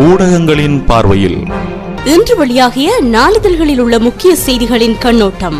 ஊடகங்களின் பார்வையில் இன்று வெளியாகிய நாளிதழ்களில் உள்ள முக்கிய செய்திகளின் கண்ணோட்டம்.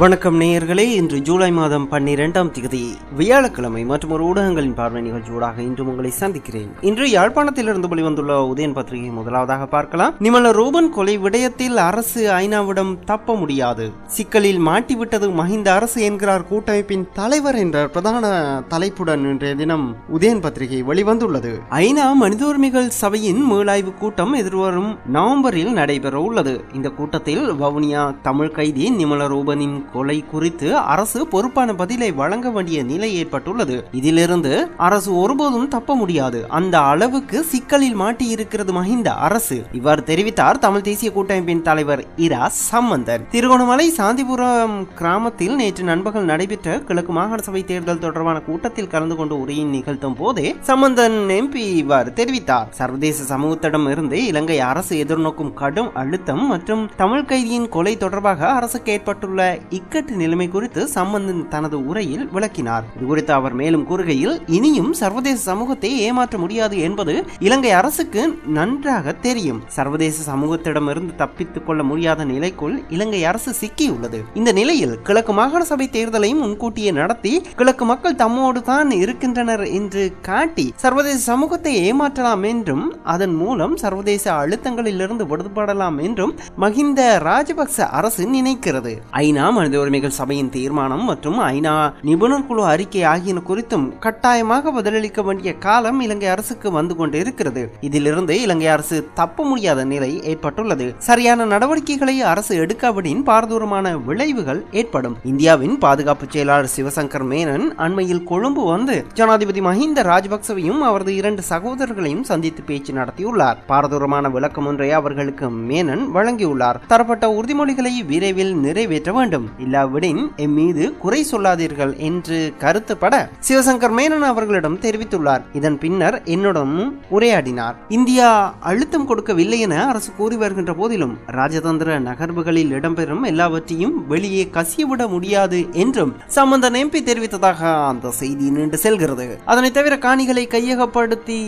வணக்கம் நேயர்களே, இன்று ஜூலை மாதம் 12ஆம் தேதி வியாழக்கிழமை மற்றும் ஒரு ஊடகங்களின் பார்வை நிகழ்ச்சியோடாக இன்று உங்களை சந்திக்கிறேன். இன்று யாழ்ப்பாணத்திலிருந்து வெளிவந்துள்ள உதயன் பத்திரிகை முதலாவதாக பார்க்கலாம். நிமல ரூபன் கொலை விடயத்தில் அரசு ஐநாவிடம் தப்ப முடியாது, சிக்கலில் மாட்டிவிட்டது மஹிந்த அரசு என்கிறார் கூட்டமைப்பின் தலைவர் என்ற பிரதான தலைப்புடன் இன்றைய தினம் உதயன் பத்திரிகை வெளிவந்துள்ளது. ஐநா மனித உரிமைகள் சபையின் மீளாய்வு கூட்டம் எதிர்வரும் நவம்பரில் நடைபெற உள்ளது. இந்த கூட்டத்தில் வவுனியா தமிழ் கைதி நிமல ரூபனின் கொலை குறித்து அரசு பொறுப்பான பதிலை வழங்க வேண்டிய நிலை ஏற்பட்டுள்ளது. இதிலிருந்து அரசு ஒருபோதும் தப்ப முடியாது, அந்த அளவுக்கு சிக்கலில் மாட்டி இருக்கிறது மஹிந்த அரசு. இவ்வாறு தெரிவித்தார் தமிழ் தேசிய கூட்டமைப்பின் தலைவர் இரா சம்பந்தன். திருகோணமலை சாந்திபுரம் கிராமத்தில் நேற்று நண்பகல் நடைபெற்ற கிழக்கு மாகாண சபை தேர்தல் தொடர்பான கூட்டத்தில் கலந்து கொண்டு உரையை நிகழ்த்தும் போதே சம்பந்தன் எம்பி இவ்வாறு தெரிவித்தார். சர்வதேச சமூகத்திடம் இருந்து இலங்கை அரசு எதிர்நோக்கும் கடும் அழுத்தம் மற்றும் தமிழ் கைதியின் கொலை தொடர்பாக அரசுக்கு ஏற்பட்டுள்ள இக்கட்டு நிலைமை குறித்து சம்பந்தன் தனது உரையில் விளக்கினார். இது குறித்து அவர் மேலும் கூறுகையில், இனியும் சர்வதேச சமூகத்தை ஏமாற்ற முடியாது என்பது இலங்கை அரசுக்கு நன்றாக தெரியும். சர்வதேச சமூகத்திடமிருந்து தப்பித்துக் கொள்ள முடியாத நிலைக்குள் இலங்கை அரசு சிக்கியுள்ளது. இந்த நிலையில் கிழக்கு மாகாண சபை தேர்தலை முன்கூட்டியே நடத்தி கிழக்கு மக்கள் தம்மோடு தான் இருக்கின்றனர் என்று காட்டி சர்வதேச சமூகத்தை ஏமாற்றலாம் என்றும் அதன் மூலம் சர்வதேச அழுத்தங்களில் இருந்து விடுபடலாம் என்றும் மஹிந்த ராஜபக்ச அரசு நினைக்கிறது. ஐநா மனித உரிமைகள் சபையின் தீர்மானம் மற்றும் ஐநா நிபுணர் குழு அறிக்கை ஆகியன குறித்தும் கட்டாயமாக பதிலளிக்க வேண்டிய காலம் இலங்கை அரசுக்கு வந்து கொண்டிருக்கிறது. இதிலிருந்து இலங்கை அரசு தப்ப முடியாத நிலை ஏற்பட்டுள்ளது. சரியான நடவடிக்கைகளை அரசு எடுக்காவிடின் பாரதூரமான விளைவுகள் ஏற்படும். இந்தியாவின் பாதுகாப்பு செயலாளர் சிவசங்கர் மேனன் அண்மையில் கொழும்பு வந்து ஜனாதிபதி மஹிந்த ராஜபக்சவையும் அவரது 2 சகோதரர்களையும் சந்தித்து பேச்சு நடத்தியுள்ளார். பாரதூரமான விளக்கம் ஒன்றை அவர்களுக்கு மேனன் வழங்கியுள்ளார். தரப்பட்ட உறுதிமொழிகளை விரைவில் நிறைவேற்ற வேண்டும், இல்லாவிடின் எம் மீது குறை சொல்லாதீர்கள் என்று கருத்துப்பட சிவசங்கர் மேனன் அவர்களிடம் தெரிவித்துள்ளார். இதன் பின்னர் என்னுடன் உரையாடினார். இந்தியா அழுத்தம் கொடுக்கவில்லை என அரசு கூறி வருகின்ற போதிலும் ராஜதந்திர நகர்வுகளில் இடம்பெறும் எல்லாவற்றையும் வெளியே கசியவிட முடியாது என்றும் சம்பந்தன் எம்பி தெரிவித்ததாக அந்த செய்தி நீண்டு செல்கிறது. அதனை தவிர காணிகளை கையகப்படுத்தி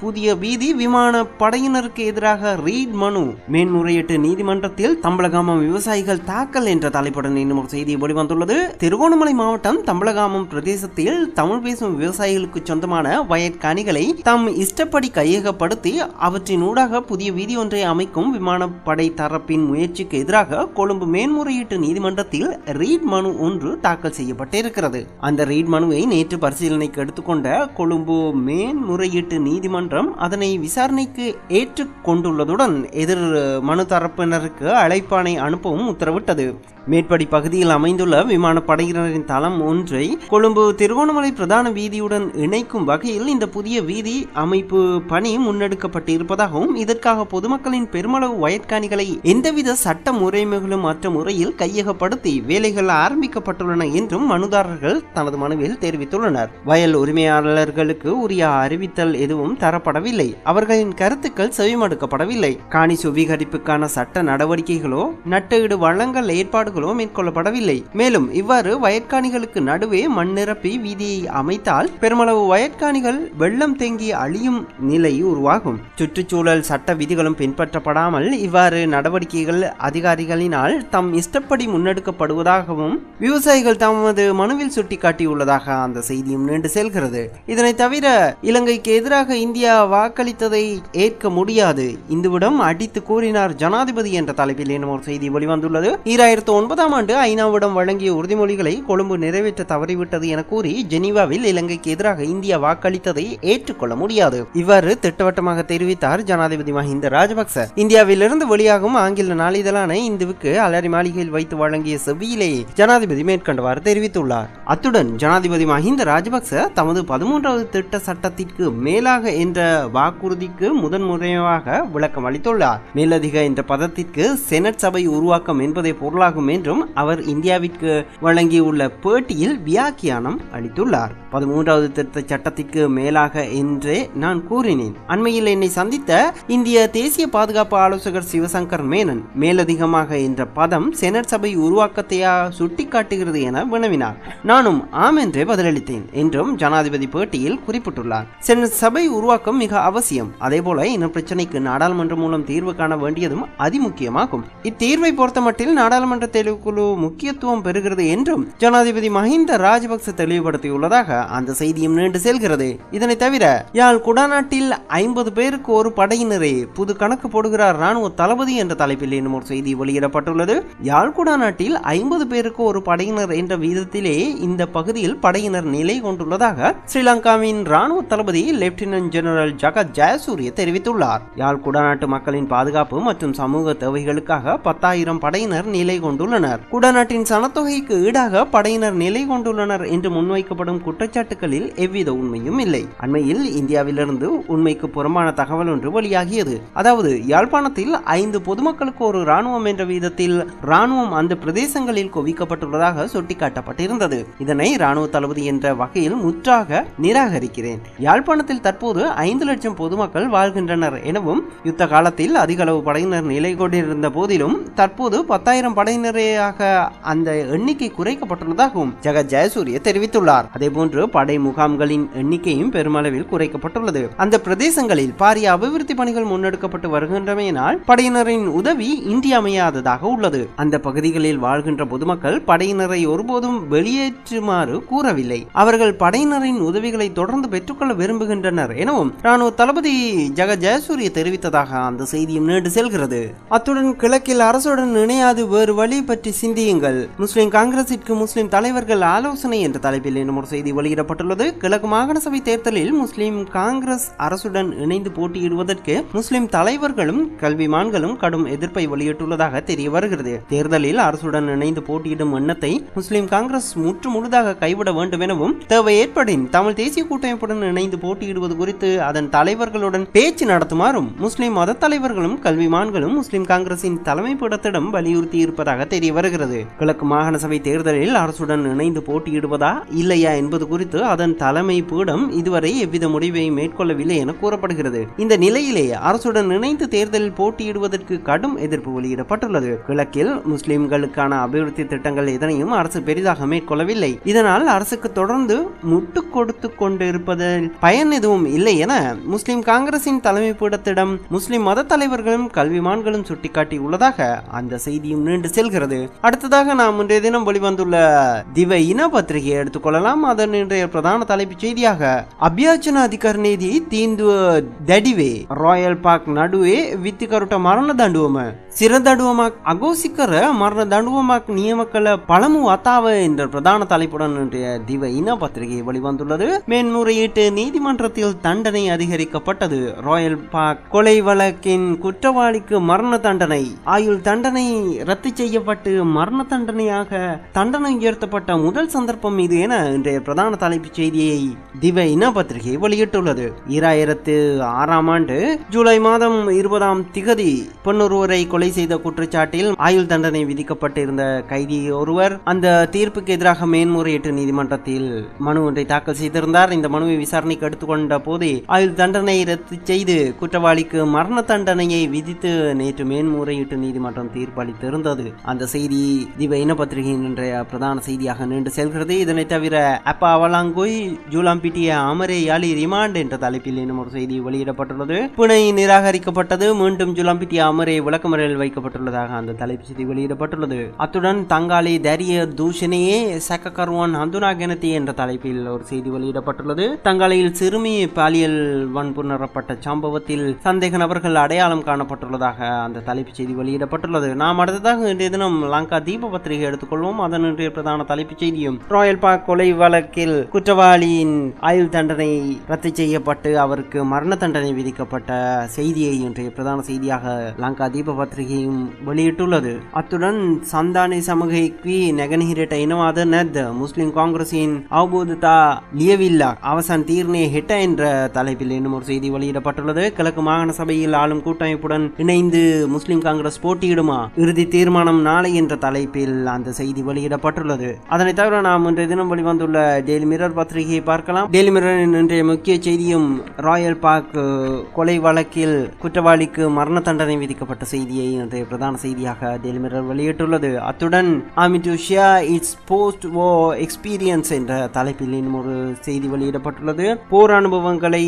புதிய வீதி விமான படையினருக்கு எதிராக ரீட் மனு மேன்முறையீட்டு நீதிமன்றத்தில் தம்பலகாமம் விவசாயிகள் தாக்கல் என்ற தலைப்புடன் இன்னும் ஒரு செய்தி வெளிவந்துள்ளது. திருகோணமலை மாவட்டம் தம்பலகாமம் பிரதேசத்தில் தமிழ் பேசும் விவசாயிகளுக்கு சொந்தமான வயற்காணிகளை தாம் இஷ்டப்படி கையகப்படுத்தி அவற்றின் ஊடாக புதிய வீதி ஒன்றை அமைக்கும் விமானப்படை தரப்பின் முயற்சிக்கு எதிராக கொழும்பு மேன்முறையீட்டு நீதிமன்றத்தில் ரீட் மனு ஒன்று தாக்கல் செய்யப்பட்டிருக்கிறது. அந்த ரீட் மனுவை நேற்று பரிசீலனைக்கு எடுத்துக்கொண்ட கொழும்பு மேன்முறையீட்டு நீதிமன்றம் அதனை விசாரணைக்கு ஏற்றுக்கொண்டுள்ளதுடன் எதிர் மனு தரப்பினருக்கு அழைப்பாணை அனுப்பவும் உத்தரவிட்டது. மேற்படி பகுதியில் அமைந்துள்ள விமானப்படையினரின் தளம் ஒன்றை கொழும்பு திருகோணமலை பிரதான வீதியுடன் இணைக்கும் வகையில் இந்த புதிய வீதி அமைப்பு பணி முன்னெடுக்கப்பட்டிருப்பதாகவும் இதற்காக பொதுமக்களின் பெருமளவு வயற்காணிகளை எந்தவித சட்ட முறைமைகளும் மற்ற முறையில் கையகப்படுத்தி வேலைகள் ஆரம்பிக்கப்பட்டுள்ளன என்றும் மனுதாரர்கள் தனது மனுவில் தெரிவித்துள்ளனர். வயல் உரிமையாளர்களுக்கு உரிய அறிவித்தல் எதுவும் தரப்படவில்லை, அவர்களின் கருத்துக்கள் செவிமடுக்கப்படவில்லை, காணி சுவீகரிப்புக்கான சட்ட நடவடிக்கைகளோ நட்டஈடு வழங்கல் ஏற்பாடு மேற்கொள்ளப்படவில்லை. மேலும் இவ்வாறு வயற்காணிகளுக்கு நடுவே மண் நிரப்பி வீதியை அமைத்தால் பெருமளவு வயற்காணிகள் வெள்ளம் தேங்கி அழியும் நிலை உருவாகும். சுற்றுச்சூழல் சட்ட விதிகளும் பின்பற்றப்படாமல் இவ்வாறு நடவடிக்கைகள் அதிகாரிகளினால் தம் இஷ்டப்படி முன்னெடுக்கப்படுவதாகவும் விவசாயிகள் தமது மனுவில் சுட்டிக்காட்டியுள்ளதாக அந்த செய்தியும் நீண்டு செல்கிறது. இதனை தவிர இலங்கைக்கு எதிராக இந்தியா வாக்களித்ததை ஏற்க முடியாது, இந்துவிடம் அடித்து கூறினார் ஜனாதிபதி என்ற தலைப்பில் இன்னும் ஒரு செய்தி வெளிவந்துள்ளது. 2009ஆம் ஆண்டு ஐநாவிடம் வழங்கிய உறுதிமொழிகளை கொழும்பு நிறைவேற்ற தவறிவிட்டது என கூறி ஜெனீவாவில் இலங்கைக்கு எதிராக இந்தியா வாக்களித்ததை ஏற்றுக்கொள்ள முடியாது. இவ்வாறு திட்டவட்டமாக தெரிவித்தார் ஜனாதிபதி மஹிந்த ராஜபக்ச. இந்தியாவிலிருந்து வெளியாகும் ஆங்கில நாளிதழான இந்துவுக்கு அலரி மாளிகையில் வைத்து வழங்கிய செவ்வியிலேயே ஜனாதிபதி மேற்கண்டவாறு தெரிவித்துள்ளார். அத்துடன் ஜனாதிபதி மஹிந்த ராஜபக்ச தமது 13வது திட்ட சட்டத்திற்கு மேலாக என்ற வாக்குறுதிக்கு முதன்முறையாக விளக்கம் அளித்துள்ளார். மேலதிக என்ற பதத்திற்கு செனட் சபை உருவாக்கம் என்பதை பொருளாகும் என்றும் அவர் இந்தியாவிற்கு வழங்கியுள்ள பேட்டியில் வியாக்கியானம் அளித்துள்ளார். 13வது திருத்த சட்டத்திற்கு மேலாக என்றே நான் கூறினேன். அண்மையில் என்னை சந்தித்த இந்திய தேசிய பாதுகாப்பு ஆலோசகர் சிவசங்கர் மேனன் மேலதிகமாக என்ற பதம் செனட் சபை உருவாக்கத்தையா சுட்டிக்காட்டுகிறது என வினவினார். நானும் ஆம் என்றே பதிலளித்தேன் என்றும் ஜனாதிபதி பேட்டியில் குறிப்பிட்டுள்ளார். செனட் சபை உருவாக்கம் மிக அவசியம். அதேபோல இன பிரச்சனைக்கு நாடாளுமன்றம் மூலம் தீர்வு காண வேண்டியதும் அதிமுக்கியமாகும். இத்தீர்வை பொறுத்தமட்டில் நாடாளுமன்ற தெளிவுக்குழு முக்கியத்துவம் பெறுகிறது என்றும் ஜனாதிபதி மஹிந்த ராஜபக்ச தெளிவுபடுத்தியுள்ளதாக அந்த செய்தியும் நீண்டு செல்கிறது. இதனை தவிர யாழ் குடாநாட்டில் 50 பேருக்கு ஒரு படையினரே புது கணக்கு போடுகிறார் ராணுவ தளபதி என்ற தலைப்பில் இன்னும் ஒரு செய்தி வெளியிடப்பட்டுள்ளது. யாழ் குடாநாட்டில் 50 பேருக்கு ஒரு படையினர் என்ற வீதத்திலே இந்த பகுதியில் படையினர் நிலை கொண்டுள்ளதாக ஸ்ரீலங்காவின் ராணுவ தளபதி லெப்டினன்ட் ஜெனரல் ஜகத் ஜெயசூரிய தெரிவித்துள்ளார். யாழ் குடாநாட்டு மக்களின் பாதுகாப்பு மற்றும் சமூக தேவைகளுக்காக 10,000 படையினர் நிலை கொண்டுள்ளனர். குடாநாட்டின் சனத்தொகைக்கு ஈடாக படையினர் நிலை கொண்டுள்ளனர் என்று முன்வைக்கப்படும் குற்றச்சாட்டுகளில் எவ்வித உண்மையும் இல்லை. அண்மையில் இந்தியாவிலிருந்து உண்மைக்கு புறம்பான தகவல் ஒன்று வெளியாகியது. அதாவது யாழ்ப்பாணத்தில் 5 பொதுமக்களுக்கு ஒரு ராணுவம் என்ற வீதத்தில் ராணுவம் அந்த பிரதேசங்களில் குவிக்கப்பட்டுள்ளதாக சுட்டிக்காட்டப்பட்டிருந்தது. இதனை ராணுவ தளபதி என்ற வகையில் முற்றாக நிராகரிக்கிறேன். யாழ்ப்பாணத்தில் தற்போது 5 லட்சம் பொதுமக்கள் வாழ்கின்றனர் எனவும் யுத்த காலத்தில் அதிக அளவு படையினர் நிலை கொண்டிருந்த போதிலும் தற்போது 10,000 படையினராக அந்த எண்ணிக்கை குறைக்கப்பட்டுள்ளதாகவும் ஜெகத் ஜெயசூரிய தெரிவித்துள்ளார். அதேபோன்று படை முகாம்களின் எண்ணிக்கையும் பெருமளவில் குறைக்கப்பட்டுள்ளது. அந்த பிரதேசங்களில் பாரிய அபிவிருத்தி பணிகள் முன்னெடுக்கப்பட்டு வருகின்றமையினால் படையினரின் உதவி இன்றியமையாததாக உள்ளது. அந்த பகுதிகளில் வாழ்கின்ற பொதுமக்கள் படையினரை ஒருபோதும் வெளியேற்றுமாறு கூறவில்லை. அவர்கள் படையினரின் உதவிகளை தொடர்ந்து பெற்றுக்கொள்ள விரும்புகின்றனர் எனவும் ராணுவ தளபதி ஜெகத் ஜெயசூரிய தெரிவித்ததாக அந்த செய்தியும் நீண்டு செல்கிறது. அத்துடன் கிழக்கில் அரசுடன் இணையாது வேறு வழி பற்றி சிந்தியுங்கள். முஸ்லிம் காங்கிரசிற்கு முஸ்லிம் தலைவர்கள் ஆலோசனை என்ற தலைப்பில் இன்னும் ஒரு செய்தி வெளியிடப்பட்டுள்ளது. கிழக்கு மாகாண சபை தேர்தலில் முஸ்லிம் காங்கிரஸ் அரசுடன் இணைந்து போட்டியிடுவதற்கு முஸ்லிம் தலைவர்களும் கல்விமான்களும் கடும் எதிர்ப்பை வெளியிட்டுள்ளதாக தெரிய வருகிறது. தேர்தலில் அரசுடன் இணைந்து போட்டியிடும் எண்ணத்தை முஸ்லிம் காங்கிரஸ் முற்று முழுதாக கைவிட வேண்டும் எனவும் தேவை ஏற்படின் தமிழ் தேசிய கூட்டமைப்புடன் இணைந்து போட்டியிடுவது குறித்து அதன் தலைவர்களுடன் பேச்சு நடத்துமாறும் முஸ்லிம் மத தலைவர்களும் கல்விமான்களும் முஸ்லிம் காங்கிரசின் தலைமை பீடத்திடம் வலியுறுத்தி இருப்பதாக தெரிய வருகிறது. கிழக்கு மாகாண சபை தேர்தலில் அரசுடன் இணைந்து போட்டியிடுவதா இல்லையா என்பது குறித்து அதன் தலைமை பீடம் இதுவரை எவ்வித முடிவை மேற்கொள்ளவில்லை என கூறப்படுகிறது. இந்த நிலையிலே அரசுடன் இணைந்து தேர்தலில் போட்டியிடுவதற்கு கடும் எதிர்ப்பு வெளியிடப்பட்டுள்ளது. கிழக்கில் முஸ்லிம்களுக்கான அபிவிருத்தி திட்டங்கள் எதனையும் அரசு பெரிதாக மேற்கொள்ளவில்லை. இதனால் அரசுக்கு தொடர்ந்து முட்டு கொடுத்து கொண்டிருப்பதில் பயன் எதுவும் இல்லை என முஸ்லிம் காங்கிரசின் தலைமை பீடத்திடம் முஸ்லிம் மத தலைவர்களும் கல்விமான்களும் சுட்டிக்காட்டியுள்ளதாக அந்த செய்தியும் நீண்டு செல்கிறது. அடுத்ததாக நாம் இன்றைய தினம் வெளிவந்துள்ள திவ இன பத்திரிகையை எடுத்துக்கொள்ளலாம். அதன் இன்றைய பிரதான தலைப்புச் செய்தியாக අභ්‍යාචන අධිකරණයේදී තීන්දුව දැඩිවේ රොයල් පාක් නඩුවේ විත්තිකරුට මරණ දඬුවම சிறதடுவமாக் அகோசிக்கர மரண தண்டுவமாக் நியம கல பழமு அத்தாவ என்ற பிரதான தலைப்புடன் இன்றைய திவ இன பத்திரிகை வெளிவந்துள்ளது. மேன்முறையீட்டு நீதிமன்றத்தில் தண்டனை அதிகரிக்கப்பட்டது. ராயல் பாக் கொலை வழக்கின் குற்றவாளிக்கு மரண தண்டனை, ஆயுள் தண்டனை ரத்து செய்யப்பட்டு மரண தண்டனையாக தண்டனை உயர்த்தப்பட்ட முதல் சந்தர்ப்பம் இது என இன்றைய பிரதான தலைப்புச் செய்தியை திவ இன பத்திரிகை வெளியிட்டுள்ளது. 2006ஆம் ஆண்டு ஜூலை மாதம் 20ஆம் திகதி பெண்ணொருவரை கொலை செய்த குற்றச்சாட்டில் ஆயுள் தண்டனை விதிக்கப்பட்டிருந்த கைதி ஒருவர் அந்த தீர்ப்புக்கு எதிராக மேன்முறையீட்டு நீதிமன்றத்தில் மனு ஒன்றை தாக்கல் செய்திருந்தார். இந்த மனுவை விசாரணைக்கு எடுத்துக்கொண்ட போதே ஆயுள் தண்டனை ரத்து செய்து குற்றவாளிக்கு மரண தண்டனையை விதித்து நேற்று மேன்முறையீட்டு நீதிமன்றம் தீர்ப்பு அளித்திருந்தது. அந்த செய்தி திவ இன பத்திரிகையின் இன்றைய பிரதான செய்தியாக நீண்டு செல்கிறது. இதனை தவிர அப்பா அவலாங்கோய் ஜூலாம்பிட்டிய அமரே யாலி ரிமாண்ட் என்ற தலைப்பில் இன்னும் ஒரு செய்தி வெளியிடப்பட்டுள்ளது. பிணை நிராகரிக்கப்பட்டது, மீண்டும் ஜூலாம்பிட்டிய அமரே விளக்கமறையில் வைக்கப்பட்டுள்ளதாக அந்த தலைப்பு செய்தி வெளியிடப்பட்டுள்ளது. அத்துடன் தங்காளி தரிய தூஷணையே சக்கக்கருவான் ஹந்துனா கெனத்தி என்ற தலைப்பில் ஒரு செய்தி வெளியிடப்பட்டுள்ளது. தங்காளியில் சிறுமி பாலியல் வன்புணரப்பட்ட சம்பவத்தில் சந்தேக நபர்கள் அடையாளம் காணப்பட்டுள்ளதாக அந்த தலைப்பு செய்தி வெளியிடப்பட்டுள்ளது. நாம் அடுத்ததாக இன்றைய தினம் லங்கா தீப பத்திரிகை எடுத்துக்கொள்வோம். அதன் இன்றைய பிரதான தலைப்பு செய்தியும் ராயல் பாக் கொலை வழக்கில் குற்றவாளியின் ஆயுள் தண்டனை ரத்து செய்யப்பட்டு அவருக்கு மரண தண்டனை விதிக்கப்பட்ட செய்தியை இன்றைய பிரதான செய்தியாக லங்கா தீப பத்திரிகையும் வெளியிட்டுள்ளது. அத்துடன் சந்தானி சமூகைக்கு நெகனிහිරට එනවාද නැද්ද முஸ்லிம் காங்கிரசின் අවබෝධතා ලියවිල්ලා අවසන් தீர்ணே ஹெட்ட என்ற தலைப்பில் இன்னும் ஒரு செய்தி வெளியிடப்பட்டுள்ளது. கிழக்கு மாகாண சபையில் ஆளும் கூட்டமைப்புடன் இணைந்து முஸ்லிம் காங்கிரஸ் போட்டியிடுமா, இறுதி தீர்மானம் நாளை என்ற தலைப்பில் தலைப்பில் அந்த செய்தி வெளியிடப்பட்டுள்ளது. அதனை தவிர நாம் இன்றைய தினம் வெளிவந்துள்ள டெய்லி மிரர் பத்திரிகையை பார்க்கலாம். டெய்லி மிரரின் இன்றைய முக்கிய செய்தியும் ராயல் பார்க் கொலை வழக்கில் குற்றவாளிக்கு மரண தண்டனை விதிக்கப்பட்ட செய்தியை இன்றைய பிரதான செய்தியாக டெய்லி மிரர் வெளியிட்டுள்ளது. அத்துடன் army to share it's post war experience என்ற தலைப்பில் இன்னும் ஒரு செய்தி வெளியிடப்பட்டுள்ளது. போர் அனுபவங்களை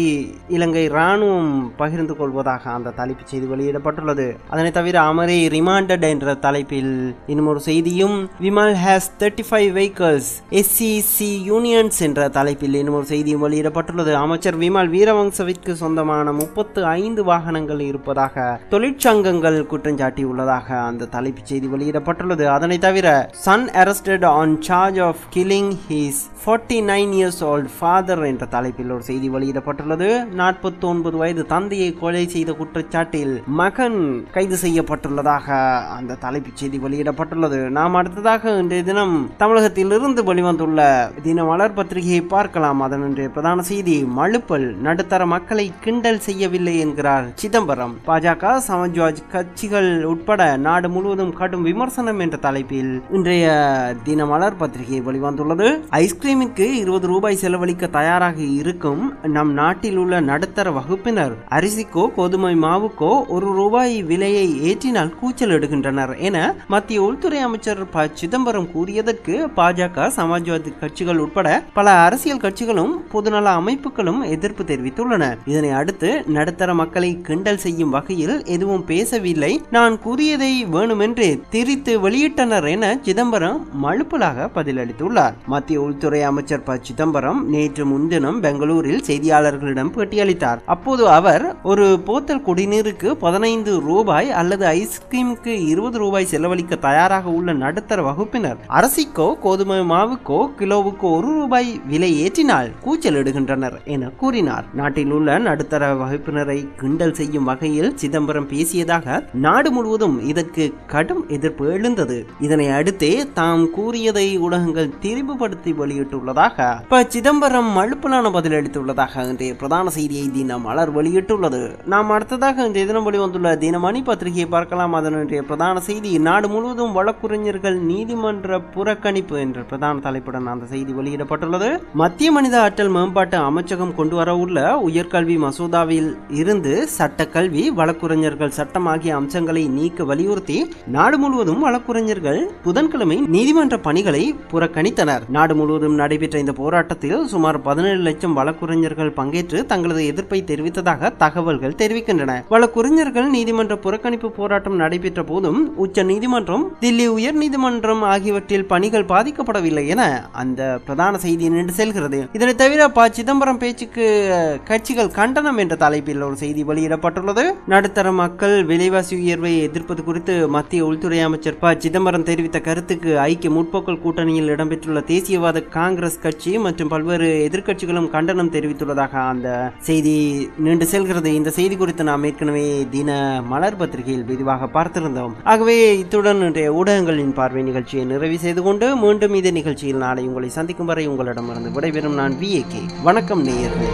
இலங்கை ராணுவம் பகிர்ந்து கொள்வதாக அந்த தலைப்பு செய்தி வெளியிடப்பட்டுள்ளது. அதனை தவிர அமரே ரிமாண்டட் என்ற தலைப்பில் இன்னும் ஒரு செய்தியும் Vimal has 35 vehicles SCC unions என்ற தலைப்பில் இன்னும் ஒரு செய்தியும் வெளியிடப்பட்டுள்ளது. அமைச்சர் விமல் வீரவங்சவிற்கு சொந்தமான 35 வாகனங்கள் இருப்பதாக தொழிற்சங்கங்கள் குற்றஞ்சாட்டியுள்ளதாக அந்த தலைப்பு செய்தி வெளியிடப்பட்டுள்ளது. அதனை தவிர Sun arrested on charge of killing his 49 years old father என்ற தலைப்பில் ஒரு செய்தி வெளியிடப்பட்டுள்ளது. 49 வயது தந்தையை கொலை செய்த குற்றச்சாட்டில் மகன் கைது செய்யப்பட்டுள்ளதாக அந்த தலைப்பு செய்தி வெளியிடப்பட்டுள்ளது. நாம் அடுத்ததாக இன்றைய தினம் தமிழகத்திலிருந்து வெளிவந்துள்ள தினமலர் பத்திரிகையை பார்க்கலாம். அதன் இன்றைய பிரதான செய்தி மழுப்பல் நடுத்தர மக்களை கிண்டல் செய்யவில்லை என்கிறார் சிதம்பரம். பாஜக சமாஜ்வாதி கட்சிகள் உட்பட நாடு முழுவதும் கடும் விமர்சனம் என்ற தலைப்பில் இன்றைய தினமலர் பத்திரிகை வெளிவந்துள்ளது. ஐஸ்கிரீமிற்கு 20 ரூபாய் செலவழிக்க தயாராக இருக்கும் நம் நாட்டில் உள்ள நடுத்தர வகுப்பினர் அரிசிக்கோ கோதுமை மாவுக்கோ 1 ரூபாய் விலையை ஏற்றினால் கூச்சல் எடுக்கின்றனர் என மத்திய உள்துறை அமைச்சர் ப சிதம்பரம் கூறியதற்கு பாஜக சமாஜ்வாதி கட்சிகள் உட்பட பல அரசியல் கட்சிகளும் பொதுநல அமைப்புகளும் எதிர்ப்பு தெரிவித்துள்ளன. இதனை அடுத்து நடுத்தர மக்களை கிண்டல் செய்யும் வகையில் எதுவும் பேசவில்லை, நான் கூறியதை வேணுமென்று திரித்து வெளியிட்டனர் என சிதம்பரம் மழுப்பலாக பதிலளித்துள்ளார். மத்திய உள்துறை அமைச்சர் ப சிதம்பரம் நேற்று முன்தினம் பெங்களூரில் செய்தியாளர்களிடம் பேட்டியளித்தார். அப்போது அவர் ஒரு போத்தல் குடிநீருக்கு 15 ரூபாய் அல்லது ஐஸ்கிரீமுக்கு 20 ரூபாய் செலவழிக்க தயாராக உள்ள நடுத்தர வகுப்பினர் அரிசிக்கோ கோதுமை மாவுக்கோ கிலோவுக்கு 1 ரூபாய் விலை ஏற்றினால் கூச்சல் எடுகின்றனர் என கூறினார். நாட்டில் உள்ள நடுத்தர வகுப்பினரை கிண்டல் செய்யும் வகையில் சிதம்பரம் பேசியதாக நாடு முழுவதும் இதற்கு கடும் எதிர்ப்பு எழுந்தது. இதனை அடுத்தே தாம் கூறியதை ஊடகங்கள் திரிவுபடுத்தி வெளியிட்டுள்ளதாக ப சிதம்பரம் மழுப்பலான பதிலளித்துள்ளதாக இன்றைய பிரதான செய்தியை தினமலர் வெளியிட்டுள்ளது. நாம் அடுத்ததாக இன்றைய தினம் வெளிவந்துள்ள தினமணி பத்திரிகையை பார்க்கலாம். அதனுடைய பிரதான செய்தி நாடு முழுவதும் வழக்குரைஞர்கள் நீதிமன்ற புறக்கணிப்பு என்ற பிரதான தலைப்புடன் அந்த செய்தி வெளியிடப்பட்டுள்ளது. மத்திய மனித ஆற்றல் மேம்பாட்டு அமைச்சகம் கொண்டு வர உள்ள உயர்கல்வி மசோதாவில் இருந்து சட்டக்கல்வி வழக்குரைஞர்கள் சட்டம் ஆகிய அம்சங்களை நீக்க வலியுறுத்தி நாடு முழுவதும் வழக்குரைஞர்கள் புதன்கிழமை நீதிமன்ற பணிகளை புறக்கணித்தனர். நாடு முழுவதும் நடைபெற்ற இந்த போராட்டத்தில் சுமார் 17 லட்சம் வழக்குரைஞர்கள் பங்கேற்று தங்களது எதிர்ப்பை தெரிவித்ததாக தகவல்கள் தெரிவிக்கின்றன. வழக்குரைஞர்கள் நீதிமன்ற புறக்கணிப்பு போராட்டம் நடைபெற்ற போதும் உச்ச நீதிமன்றம் தில்லி உயர் நீதிமன்றம் ஆகியவற்றில் பணிகள் பாதிக்கப்படவில்லை என அந்த பிரதான செய்தி நின்று செல்கிறது. இதனை தவிர ப சிதம்பரம் பேச்சுக்கு கட்சிகள் கண்டனம் என்ற தலைப்பில் ஒரு செய்தி வெளியிடப்பட்டுள்ளது. நடுத்தர மக்கள் விலைவாசி உயர்வை எதிர்ப்பது குறித்து மத்திய உள்துறை அமைச்சர் ப சிதம்பரம் தெரிவித்த கருத்துக்கு ஐக்கிய முற்போக்கு கூட்டணியில் இடம்பெற்றுள்ள தேசியவாத காங்கிரஸ் கட்சி மற்றும் பல்வேறு எதிர்க்கட்சிகளும் கண்டனம் தெரிவித்துள்ளதாக அந்த செய்தி நீண்டு செல்கிறது. இந்த செய்தி குறித்து நாம் ஏற்கனவே தின மலர் பத்திரிகையில் விரிவாக பார்த்திருந்தோம். ஆகவே இத்துடன் இன்றைய ஊடகங்களின் பார்வை நிகழ்ச்சியை நிறைவு செய்து கொண்டு மீண்டும் இதே நிகழ்ச்சியில் நாளை உங்களை சந்திக்கும் வரை உங்களிடமிருந்து விடைபெறும் நான் VAK. வணக்கம் நேயர்களே.